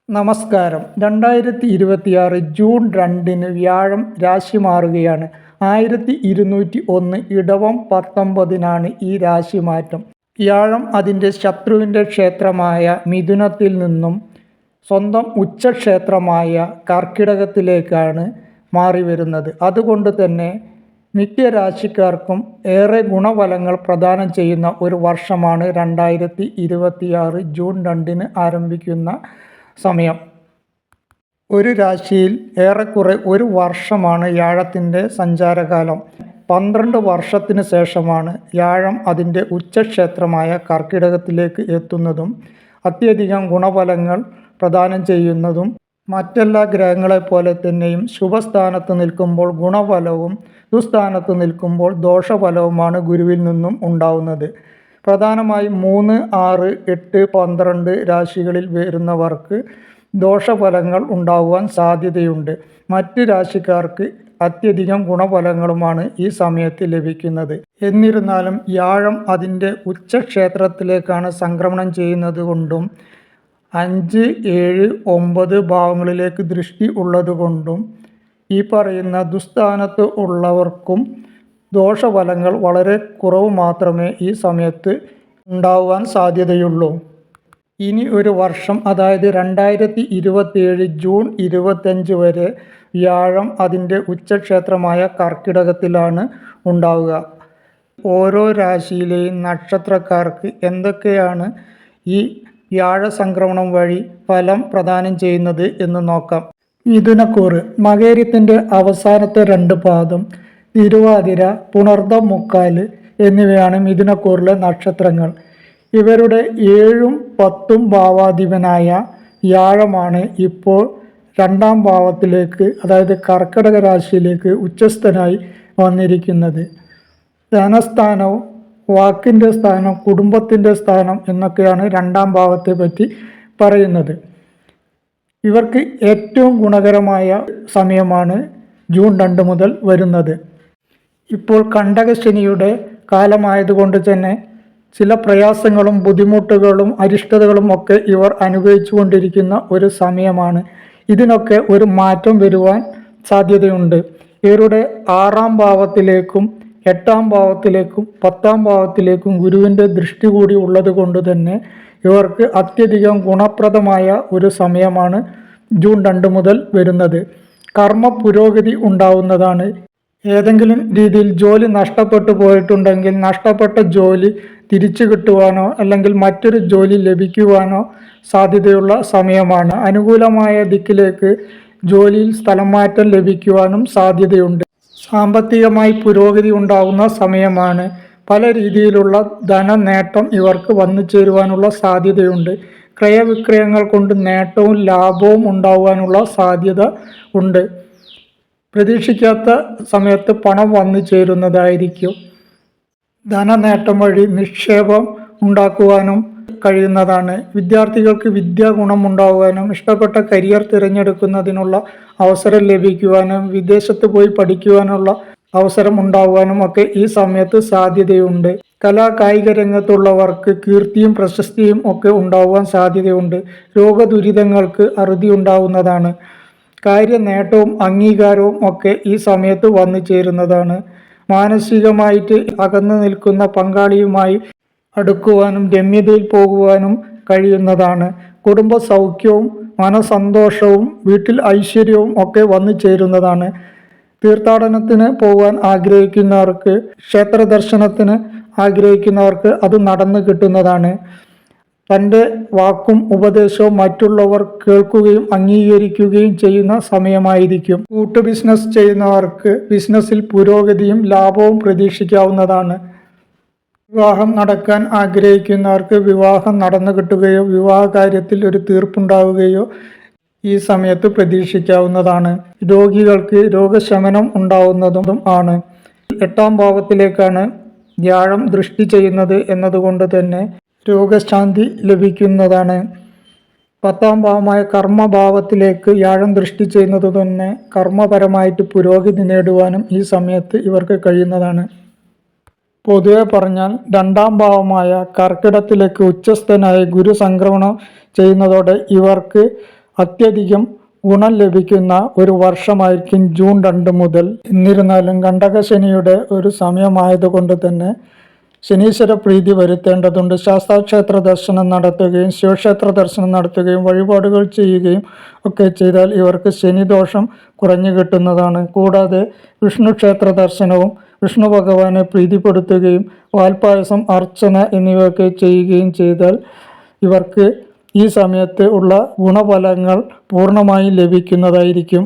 നമസ്കാരം. 2026 ജൂൺ 2 വ്യാഴം രാശി മാറുകയാണ്. 1201 ഇടവം 19 ഈ രാശിമാറ്റം. വ്യാഴം അതിൻ്റെ ശത്രുവിൻ്റെ ക്ഷേത്രമായ മിഥുനത്തിൽ നിന്നും സ്വന്തം ഉച്ചക്ഷേത്രമായ കർക്കിടകത്തിലേക്കാണ് മാറി വരുന്നത്. അതുകൊണ്ട് തന്നെ മിക്ക രാശിക്കാർക്കും ഏറെ ഗുണഫലങ്ങൾ പ്രദാനം ചെയ്യുന്ന ഒരു വർഷമാണ് 2026 ജൂൺ 2 ആരംഭിക്കുന്ന സമയം. ഒരു രാശിയിൽ ഏറെക്കുറെ ഒരു വർഷമാണ് വ്യാഴത്തിൻ്റെ സഞ്ചാരകാലം. 12 വർഷത്തിന് ശേഷമാണ് വ്യാഴം അതിൻ്റെ ഉച്ചക്ഷേത്രമായ കർക്കിടകത്തിലേക്ക് എത്തുന്നതും അത്യധികം ഗുണഫലങ്ങൾ പ്രദാനം ചെയ്യുന്നതും. മറ്റെല്ലാ ഗ്രഹങ്ങളെപ്പോലെ തന്നെയും ശുഭസ്ഥാനത്ത് നിൽക്കുമ്പോൾ ഗുണഫലവും ദുസ്ഥാനത്ത് നിൽക്കുമ്പോൾ ദോഷഫലവുമാണ് ഗുരുവിൽ നിന്നും ഉണ്ടാവുന്നത്. പ്രധാനമായും 3, 6, 8, 12 രാശികളിൽ വരുന്നവർക്ക് ദോഷഫലങ്ങൾ ഉണ്ടാകുവാൻ സാധ്യതയുണ്ട്. മറ്റ് രാശിക്കാർക്ക് അത്യധികം ഗുണഫലങ്ങളുമാണ് ഈ സമയത്ത് ലഭിക്കുന്നത്. എന്നിരുന്നാലും വ്യാഴം അതിൻ്റെ ഉച്ചക്ഷേത്രത്തിലേക്കാണ് സംക്രമണം ചെയ്യുന്നത് കൊണ്ടും 5, 7, 9 ഭാവങ്ങളിലേക്ക് ദൃഷ്ടി ഉള്ളതുകൊണ്ടും ഈ പറയുന്ന ദുസ്ഥാനത്ത് ഉള്ളവർക്കും ദോഷഫലങ്ങൾ വളരെ കുറവ് മാത്രമേ ഈ സമയത്ത് ഉണ്ടാവാൻ സാധ്യതയുള്ളൂ. ഇനി ഒരു വർഷം, അതായത് 2027 ജൂൺ 25 വരെ വ്യാഴം അതിൻ്റെ ഉച്ചക്ഷേത്രമായ കർക്കിടകത്തിലാണ് ഉണ്ടാവുക. ഓരോ രാശിയിലെയും നക്ഷത്രക്കാർക്ക് എന്തൊക്കെയാണ് ഈ വ്യാഴ സംക്രമണം വഴി ഫലം പ്രദാനം ചെയ്യുന്നത് എന്ന് നോക്കാം. മിഥുനക്കൂറ്. മകേരത്തിൻ്റെ അവസാനത്തെ 2 പാദം, തിരുവാതിര, പുണർദം 3/4 എന്നിവയാണ് മിഥുനക്കൂറിലെ നക്ഷത്രങ്ങൾ. ഇവരുടെ 7ഉം 10ഉം ഭാവാധിപനായ വ്യാഴമാണ് ഇപ്പോൾ 2ാം ഭാവത്തിലേക്ക്, അതായത് കർക്കിടക രാശിയിലേക്ക് ഉച്ചസ്ഥനായി വന്നിരിക്കുന്നത്. ധനസ്ഥാനവും വാക്കിൻ്റെ സ്ഥാനം, കുടുംബത്തിൻ്റെ സ്ഥാനം എന്നൊക്കെയാണ് 2ാം ഭാവത്തെ പറ്റി പറയുന്നത്. ഇവർക്ക് ഏറ്റവും ഗുണകരമായ സമയമാണ് ജൂൺ 2 മുതൽ വരുന്നത്. ഇപ്പോൾ കണ്ടകശനിയുടെ കാലമായതുകൊണ്ട് തന്നെ ചില പ്രയാസങ്ങളും ബുദ്ധിമുട്ടുകളും അരിഷ്ടതകളും ഒക്കെ ഇവർ അനുഭവിച്ചു കൊണ്ടിരിക്കുന്ന ഒരു സമയമാണ്. ഇതിനൊക്കെ ഒരു മാറ്റം വരുവാൻ സാധ്യതയുണ്ട്. ഇവരുടെ 6ാം ഭാവത്തിലേക്കും 8ാം ഭാവത്തിലേക്കും 10ാം ഭാവത്തിലേക്കും ഗുരുവിൻ്റെ ദൃഷ്ടി കൂടി ഉള്ളത് കൊണ്ട് തന്നെ ഇവർക്ക് അത്യധികം ഗുണപ്രദമായ ഒരു സമയമാണ് ജൂൺ 2 മുതൽ വരുന്നത്. കർമ്മ പുരോഗതി ഉണ്ടാവുന്നതാണ്. ഏതെങ്കിലും രീതിയിൽ ജോലി നഷ്ടപ്പെട്ടു പോയിട്ടുണ്ടെങ്കിൽ നഷ്ടപ്പെട്ട ജോലി തിരിച്ചു കിട്ടുവാനോ അല്ലെങ്കിൽ മറ്റൊരു ജോലി ലഭിക്കുവാനോ സാധ്യതയുള്ള സമയമാണ്. അനുകൂലമായ ദിക്കിലേക്ക് ജോലിയിൽ സ്ഥലം മാറ്റം ലഭിക്കുവാനും സാധ്യതയുണ്ട്. സാമ്പത്തികമായി പുരോഗതി ഉണ്ടാകുന്ന സമയമാണ്. പല രീതിയിലുള്ള ധനനേട്ടം ഇവർക്ക് വന്നു ചേരുവാനുള്ള സാധ്യതയുണ്ട്. ക്രയവിക്രയങ്ങൾ കൊണ്ട് നേട്ടവും ലാഭവും ഉണ്ടാകുവാനുള്ള സാധ്യത ഉണ്ട്. പ്രതീക്ഷിക്കാത്ത സമയത്ത് പണം വന്നു ചേരുന്നതായിരിക്കും. ധനനേട്ടം വഴി നിക്ഷേപം ഉണ്ടാക്കുവാനും കഴിയുന്നതാണ്. വിദ്യാർത്ഥികൾക്ക് വിദ്യാഗുണം ഉണ്ടാകുവാനും ഇഷ്ടപ്പെട്ട കരിയർ തിരഞ്ഞെടുക്കുന്നതിനുള്ള അവസരം ലഭിക്കുവാനും വിദേശത്ത് പോയി പഠിക്കുവാനുള്ള അവസരം ഉണ്ടാകുവാനും ഒക്കെ ഈ സമയത്ത് സാധ്യതയുണ്ട്. കായിക രംഗത്തുള്ളവർക്ക് കീർത്തിയും പ്രശസ്തിയും ഒക്കെ ഉണ്ടാകുവാൻ സാധ്യതയുണ്ട്. രോഗദുരിതങ്ങൾക്ക് അറുതി ഉണ്ടാകുന്നതാണ്. കാര്യനേട്ടവും അംഗീകാരവും ഒക്കെ ഈ സമയത്ത് വന്നു ചേരുന്നതാണ്. മാനസികമായിട്ട് അകന്നു നിൽക്കുന്ന പങ്കാളിയുമായി അടുക്കുവാനും രമ്യതയിൽ പോകുവാനും കഴിയുന്നതാണ്. കുടുംബ സൗഖ്യവും മനസന്തോഷവും വീട്ടിൽ ഐശ്വര്യവും ഒക്കെ വന്നു ചേരുന്നതാണ്. തീർത്ഥാടനത്തിന് പോകാൻ ആഗ്രഹിക്കുന്നവർക്ക്, ക്ഷേത്ര ദർശനത്തിന് ആഗ്രഹിക്കുന്നവർക്ക് അത് നടന്നു കിട്ടുന്നതാണ്. തൻ്റെ വാക്കും ഉപദേശവും മറ്റുള്ളവർ കേൾക്കുകയും അംഗീകരിക്കുകയും ചെയ്യുന്ന സമയമായിരിക്കും. കൂട്ടു ബിസിനസ് ചെയ്യുന്നവർക്ക് ബിസിനസ്സിൽ പുരോഗതിയും ലാഭവും പ്രതീക്ഷിക്കാവുന്നതാണ്. വിവാഹം നടക്കാൻ ആഗ്രഹിക്കുന്നവർക്ക് വിവാഹം നടന്നു കിട്ടുകയോ വിവാഹ കാര്യത്തിൽ ഒരു തീർപ്പുണ്ടാവുകയോ ഈ സമയത്ത് പ്രതീക്ഷിക്കാവുന്നതാണ്. രോഗികൾക്ക് രോഗശമനം ഉണ്ടാവുന്നതും ആണ്. 8ാം ഭാവത്തിലേക്കാണ് വ്യാഴം ദൃഷ്ടി ചെയ്യുന്നത് എന്നതുകൊണ്ട് തന്നെ രോഗശാന്തി ലഭിക്കുന്നതാണ്. 10ാം ഭാവമായ കർമ്മഭാവത്തിലേക്ക് വ്യാഴം ദൃഷ്ടി ചെയ്യുന്നത് തന്നെ കർമ്മപരമായിട്ട് പുരോഗതി നേടുവാനും ഈ സമയത്ത് ഇവർക്ക് കഴിയുന്നതാണ്. പൊതുവെ പറഞ്ഞാൽ 2ാം ഭാവമായ കർക്കിടകത്തിലേക്ക് ഉച്ചസ്ഥനായി ഗുരു സംക്രമണം ചെയ്യുന്നതോടെ ഇവർക്ക് അത്യധികം ഗുണം ലഭിക്കുന്ന ഒരു വർഷമായിരിക്കും ജൂൺ 2 മുതൽ. എന്നിരുന്നാലും കണ്ടകശനിയുടെ ഒരു സമയമായതുകൊണ്ട് തന്നെ ശനീശ്വര പ്രീതി വരുത്തേണ്ടതുണ്ട്. ശാസ്താക്ഷേത്ര ദർശനം നടത്തുകയും ശിവക്ഷേത്ര ദർശനം നടത്തുകയും വഴിപാടുകൾ ചെയ്യുകയും ഒക്കെ ചെയ്താൽ ഇവർക്ക് ശനിദോഷം കുറഞ്ഞു കിട്ടുന്നതാണ്. കൂടാതെ വിഷ്ണു ക്ഷേത്ര ദർശനവും വിഷ്ണു ഭഗവാനെ പ്രീതിപ്പെടുത്തുകയും പാൽപ്പായസം, അർച്ചന എന്നിവയൊക്കെ ചെയ്യുകയും ചെയ്താൽ ഇവർക്ക് ഈ സമയത്ത് ഉള്ള ഗുണഫലങ്ങൾ പൂർണ്ണമായും ലഭിക്കുന്നതായിരിക്കും.